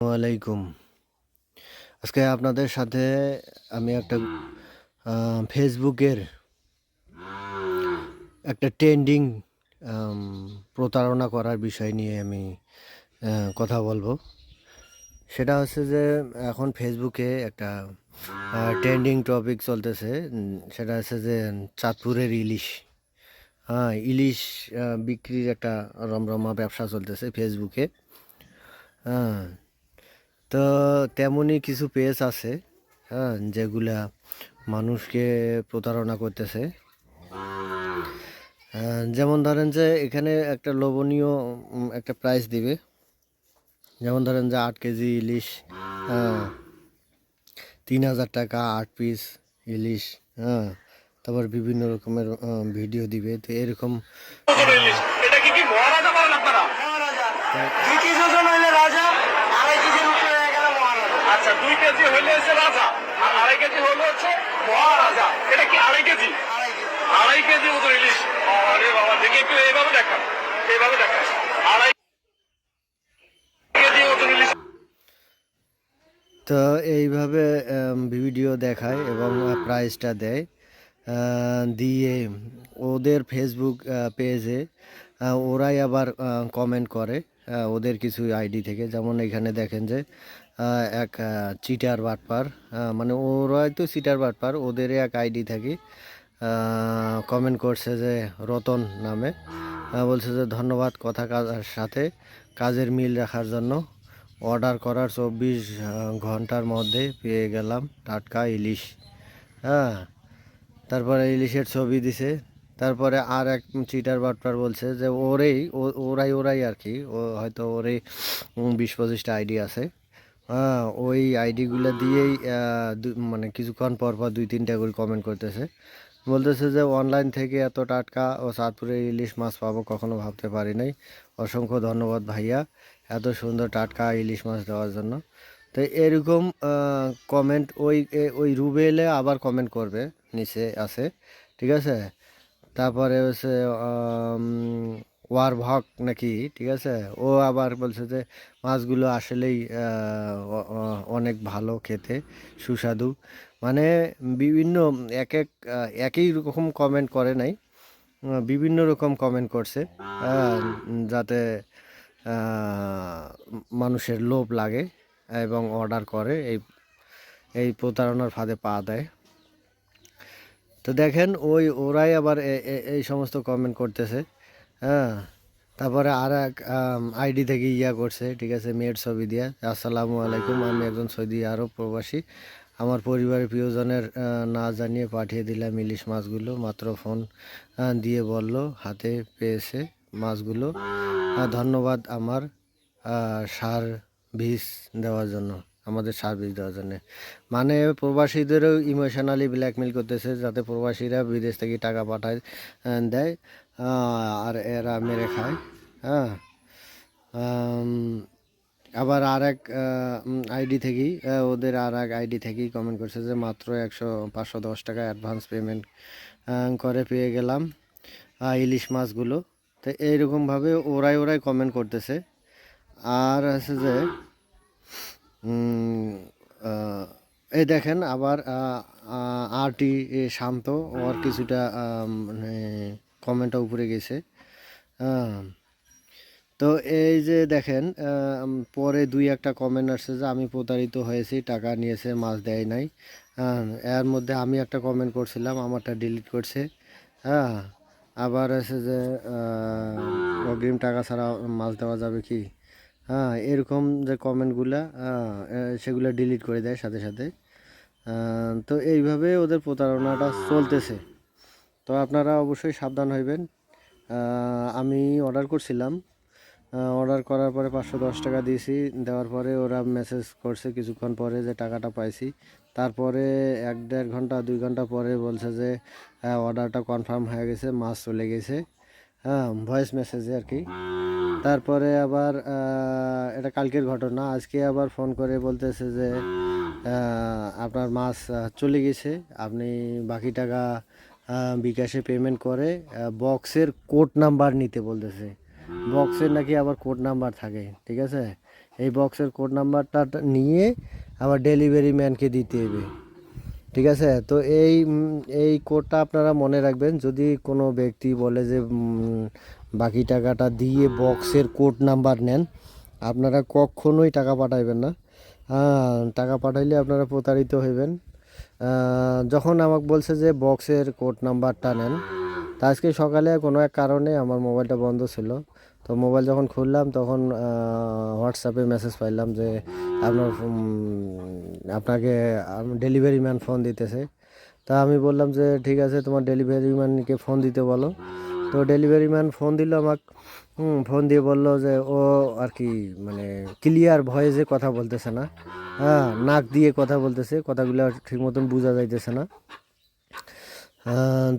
ওয়ালাইকুম। আজকে আপনাদের সাথে আমি একটা ফেসবুকের একটা ট্রেন্ডিং আম প্রতারণা করার বিষয় নিয়ে আমি কথা বলবো। সেটা হচ্ছে যে এখন ফেসবুকে একটা ট্রেন্ডিং টপিক চলতেছে। সেটা হচ্ছে যে চাঁদপুরের ইলিশ। হ্যাঁ, ইলিশ বিক্রির একটা রমরমা ব্যবসা চলতেছে ফেসবুকে। হ্যাঁ, তো তেমনই কিছু পেজ আছে, হ্যাঁ, যেগুলা মানুষকে প্রতারণা করতেছে। যেমন ধরেন যে এখানে একটা লোভনীয় একটা প্রাইস দিবে। যেমন ধরেন যে 8 কেজি ইলিশ 3,000 টাকা 8 পিস ইলিশ। হ্যাঁ, তারপর বিভিন্ন রকমের ভিডিও দিবে, তো এরকম এটা কি মহারাজা বলেন আপনারা? দুই কেজি ওজন হইলে রাজা, 2.5 কেজির উপরে হয়ে গেল মহারাজা। আচ্ছা, 2 কেজি হইলে হচ্ছে রাজা আর 2.5 কেজি হলে হচ্ছে মহারাজা। এটা কি 2.5 কেজি? 2.5 কেজি ওজন ইলিশ। আরে বাবা, দেখি একটু এইভাবে দেখান, এইভাবে দেখান। 2.5 কেজি ওজন ইলিশ। তো এইভাবে ভিডিও দেখায় এবং প্রাইসটা দেয়, দিয়ে ওদের ফেসবুক পেজে ওরাই আবার কমেন্ট করে ওদের কিছু আইডি থেকে। যেমন এখানে দেখেন যে এক চিটার বাটপার, মানে ওরাই তো চিটার বাটপার, ওদের এক আইডি থেকে কমেন্ট করছে যে রতন নামে, বলছে যে ধন্যবাদ কথা কাজের সাথে কাজের মিল রাখার জন্য। অর্ডার করার 24 ঘন্টার মধ্যে পেয়ে গেলাম টাটকা ইলিশ। হ্যাঁ, তারপরে ইলিশের ছবি দিছে। তারপরে আর এক চিটার বাটপার বলছে যে ওরাই আর কি, ও হয়তো ওরই 20-25টা আইডি আছে। হ্যাঁ, ওই আইডিগুলো দিয়েই মানে কিছুক্ষণ পর পর 2-3টা করে কমেন্ট করতেছে। বলতেছে যে অনলাইন থেকে এত টাটকা ও চাঁদপুরের ইলিশ মাছ পাবো কখনো ভাবতে পারি নাই। অসংখ্য ধন্যবাদ ভাইয়া, এত সুন্দর টাটকা ইলিশ মাছ দেওয়ার জন্য। তো এরকম কমেন্ট ওই রুবেলে আবার কমেন্ট করবে, নিচে আছে, ঠিক আছে। তারপরে হচ্ছে ওয়ার ভক নাকি, ঠিক আছে। ও আবার বলছে যে মাছগুলো আসলেই অনেক ভালো খেতে, সুস্বাদু। মানে বিভিন্ন একই রকম কমেন্ট করে নাই, বিভিন্ন রকম কমেন্ট করছে, যাতে মানুষের লোভ লাগে এবং অর্ডার করে, এই প্রতারণার ফাঁদে পা দেয়। তো দেখেন ওরাই আবার এই সমস্ত কমেন্ট করতেছে। হ্যাঁ, তারপরে আর এক আইডি থেকে করছে, ঠিক আছে, মেয়ের ছবি দিয়ে, আসসালামু আলাইকুম, আমি একজন সৌদি আরব প্রবাসী, আমার পরিবারের প্রিয়জনের না জানিয়ে পাঠিয়ে দিলাম ইলিশ মাছগুলো, মাত্র ফোন দিয়ে বলল হাতে পেয়েছে মাছগুলো, ধন্যবাদ আমার সার্ভিস দেওয়ার জন্য, আমাদের সার্ভিস দেওয়ার জন্য। মানে প্রবাসীদেরও ইমোশনালি ব্ল্যাকমেল করতেছে, যাতে প্রবাসীরা বিদেশ থেকে টাকা পাঠায় দেয়, আর এরা মেরে খায়। হ্যাঁ, আম, আবার আর এক আইডি থেকেই ওদের আর এক আইডি থেকেই কমেন্ট করছে যে মাত্র 510 টাকা অ্যাডভান্স পেমেন্ট করে পেয়ে গেলাম ইলিশ মাছগুলো। তো এইরকমভাবে ওরাই কমেন্ট করতেছে। আর আছে যে উম, আহ, এই দেখেন আবার আরটি শান্ত, ওর কিছুটা মানে কমেন্টটা উপরে গেছে। আহ, তো এই যে দেখেন পরে 2-1টা কমেন্ট আসছে যে আমি প্রতারিত হয়েছি, টাকা নিয়েছে মাছ দেয় নাই। এর মধ্যে আমি একটা কমেন্ট করছিলাম, আমারটা ডিলিট করছে। হ্যাঁ, আবার আছে যে অগ্রিম টাকা ছাড়া মাছ দেওয়া যাবে কি। হ্যাঁ, এরকম যে কমেন্টগুলা সেগুলো ডিলিট করে দেয় সাথে সাথে। তো এইভাবে ওদের প্রতারণাটা চলতেছে। তো আপনারা অবশ্যই সাবধান হইবেন। আমি অর্ডার করছিলাম, অর্ডার করার পরে 510 টাকা দিয়েছি, দেওয়ার পরে ওরা মেসেজ করছে কিছুক্ষণ পরে যে টাকাটা পাইছি। তারপরে 1-1.5 ঘন্টা 2 ঘন্টা পরে বলছে যে অর্ডারটা কনফার্ম হয়ে গেছে, মাছ চলে গেছে। হ্যাঁ, ভয়েস মেসেজে আর কি। তারপরে আবার এটা কালকের ঘটনা, আজকে আবার ফোন করে বলতেছে যে আপনার মাছ চলে গেছে, আপনি বাকি টাকা বিকাশে পেমেন্ট করে বক্সের কোড নাম্বার নিতে বলতেছে। বক্সের নাকি আবার কোড নাম্বার থাকে, ঠিক আছে। এই বক্সের কোড নাম্বারটা নিয়ে আবার ডেলিভারি ম্যানকে দিতে হবে। ঠিক আছে, তো এই কোডটা আপনারা মনে রাখবেন। যদি কোনো ব্যক্তি বলে যে বাকি টাকাটা দিয়ে বক্সের কোড নাম্বার নেন, আপনারা কখনোই টাকা পাঠাইবেন না। টাকা পাঠাইলে আপনারা প্রতারিত হইবেন। যখন আমাকে বলছে যে বক্সের কোড নাম্বারটা নেন, তা আজকে সকালে কোনো এক কারণে আমার মোবাইলটা বন্ধ ছিল। তো মোবাইল যখন খুললাম তখন হোয়াটসঅ্যাপে মেসেজ পাইলাম যে আপনাকে ডেলিভারি ম্যান ফোন দিতেছে। তা আমি বললাম যে ঠিক আছে, তোমার ডেলিভারি ম্যানকে ফোন দিতে বলো। তো ডেলিভারি ম্যান ফোন দিল আমাকে। ফোন দিয়ে বলল যে ও আর কি মানে ক্লিয়ার ভয়েসে কথা বলতেছে না। নাক দিয়ে কথা বলতেছে, কথাগুলো ঠিক মতন বোঝা যাইতেছে না।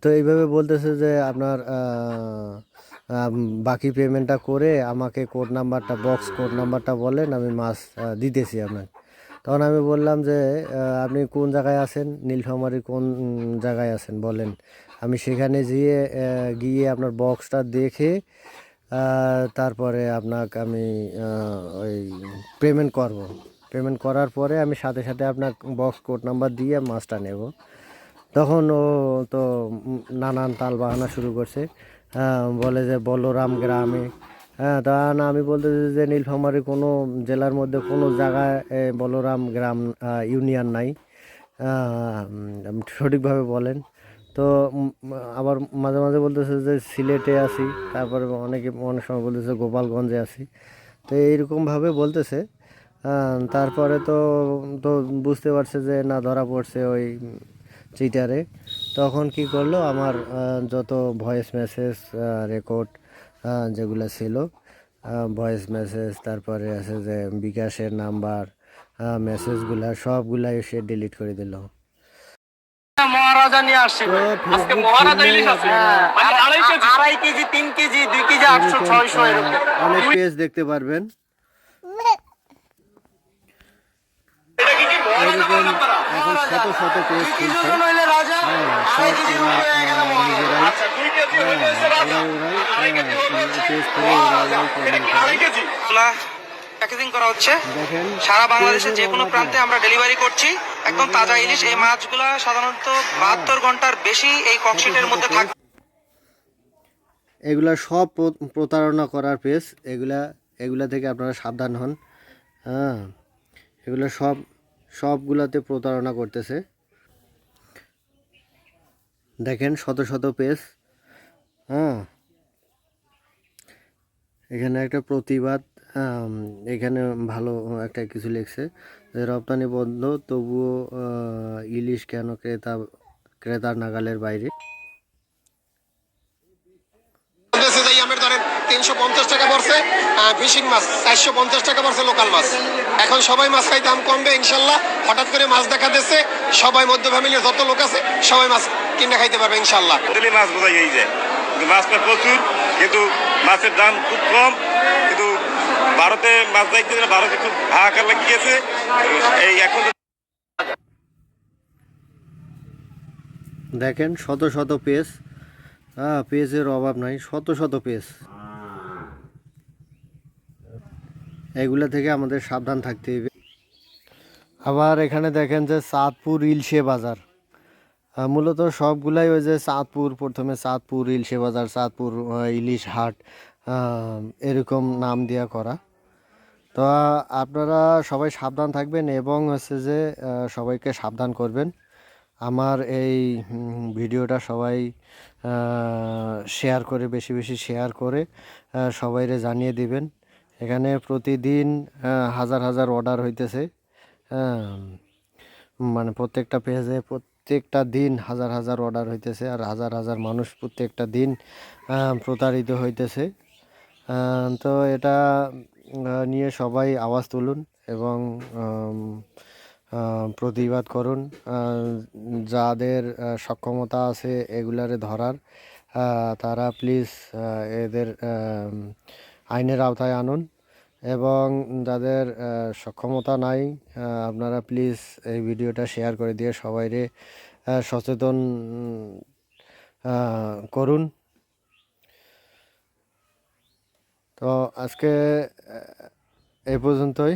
তো এইভাবে বলতেছে যে আপনার বাকি পেমেন্টটা করে আমাকে কোড নাম্বারটা, বক্স কোড নাম্বারটা বলেন, আমি মাছ দিতেছি আপনাকে। তখন আমি বললাম যে আপনি কোন জায়গায় আছেন, নীলফামারীর কোন জায়গায় আছেন বলেন, আমি সেখানে গিয়ে আপনার বক্সটা দেখে তারপরে আপনাকে আমি ওই পেমেন্ট করব। পেমেন্ট করার পরে আমি সাথে সাথে আপনার বক্স কোড নাম্বার দিয়ে মাছটা নেব। তখন ও তো নানান তাল বাহানা শুরু করছে। বলে যে বলরাম গ্রামে। তখন আমি বলতেছি যে নীলফামারী কোনো জেলার মধ্যে কোনো জায়গায় বলরাম গ্রাম ইউনিয়ন নাই। সঠিকভাবে বলেন। তো আবার মাঝে মাঝে বলতেছে যে সিলেটে আছি, তারপরে অনেক সময় বলতেছে গোপালগঞ্জে আছি। তো এইরকমভাবে বলতেছে। তারপরে তো তো বুঝতে পারছে যে না, ধরা পড়ছে ওই চিটারে। তখন কি করলো, আমার যত ভয়েস মেসেজ রেকর্ড যেগুলো ছিল, ভয়েস মেসেজ, তারপরে আছে যে বিকাশের নাম্বার, মেসেজগুলা সবগুলাই সে ডিলিট করে দিল। মহারাজা নিয়ে আসছে তো আজকে ফেসবুক মহারাজা খুললেই ইলিশ আছে আপনারা মানে 2.5 কেজি 3 কেজি 2 কেজি 800 এরকম 600 এরকম অনেক পেজ দেখতে পারবেন। এটা কি মহারাজা এরকম বলেন আপনারা এখন শত শত পেজ 2 কেজি খুলছে। ওজন হইলে রাজা সব 2.5 কেজির ওরা উপরে হয়ে গেলে মহারাজা নিজেরাই আচ্ছা 2 কেজি হইলে হচ্ছে রাজা ওরাই 2.5 কেজি হলে হচ্ছে পেজ খুলে মহারাজা এটা কমেন্ট কি করে। 2.5 কেজি প্যাকেজিং করা হচ্ছে দেখেন, সারা বাংলাদেশের পেজের যে কোনো অভাব প্রান্তে নাই, আমরা ডেলিভারি করছি একদম পেজের তাজা অভাব ইলিশ। এই নাই। মাছগুলো সাধারণত হ্যাঁ, 72 ঘন্টার বেশি এই শত ককশিটের শত মধ্যে পেজ, থাকে। এগুলা সব প্রতারণা করার পেজ। এগুলা এগুলা থেকে আপনারা সাবধান হন। হ্যাঁ, এগুলো সবগুলাতে প্রতারণা করতেছে। দেখেন শত শত পেজ। হ্যাঁ, এখানে একটা প্রতিবাদ, এখানে ভালো একটা কিছু লিখছে যে রপ্তানি বন্ধ, তবুও ইলিশ কেন ক্রেতার নাগালের বাইরে। বলতেছে যে আমার ধরেন 350 টাকা পড়ছে ফিশিং মাছ, 450 টাকা পড়ছে লোকাল মাছ। এখন সবাই মাছ খাই, দাম কমবে ইনশাল্লাহ। হঠাৎ করে মাছ দেখা দিচ্ছে, সবাই মধ্য ফ্যামিলির যত লোক আছে সবাই মাছ কিনে খাইতে পারবে ইনশাল্লাহ। হোটেলে মাছ বোঝাই এই যায়, কিন্তু মাছটা প্রচুর, কিন্তু মাছের দাম খুব কম। কিন্তু ভারতে মাছ দেখতে গেলে ভারতে খুব হাহাকার লাগিয়ে গেছে। এই এখন দেখেন শত শত পেজ। পেজের অভাব নাই, শত শত পেজ। এগুলা থেকে আমাদের সাবধান থাকতে হবে। আবার এখানে দেখেন যে চাঁদপুর ইলশে বাজার। মূলত সবগুলাই ওই যে চাঁদপুর, প্রথমে চাঁদপুর ইলশে বাজার, চাঁদপুর ইলিশ হাট, এরকম নাম দিয়া করা। তো আপনারা সবাই সাবধান থাকবেন এবং হচ্ছে যে সবাইকে সাবধান করবেন। আমার এই ভিডিওটা সবাই শেয়ার করে, বেশি বেশি শেয়ার করে সবাইরে জানিয়ে দিবেন। এখানে প্রতিদিন হাজার হাজার অর্ডার হইতেছে। মানে প্রত্যেকটা পেজে প্রত্যেকটা দিন হাজার হাজার অর্ডার হইতেছে, আর হাজার হাজার মানুষ প্রত্যেকটা দিন প্রতারিত হইতেছে। তো এটা নিয়ে সবাই আওয়াজ তুলুন এবং প্রতিবাদ করুন। যাদের সক্ষমতা আছে এগুলারে ধরার, তারা প্লিজ এদের আইনের আওতায় আনুন। এবং যাদের সক্ষমতা নাই, আপনারা প্লিজ এই ভিডিওটা শেয়ার করে দিয়ে সবাইরে সচেতন করুন। তো আজকে এই পর্যন্তই।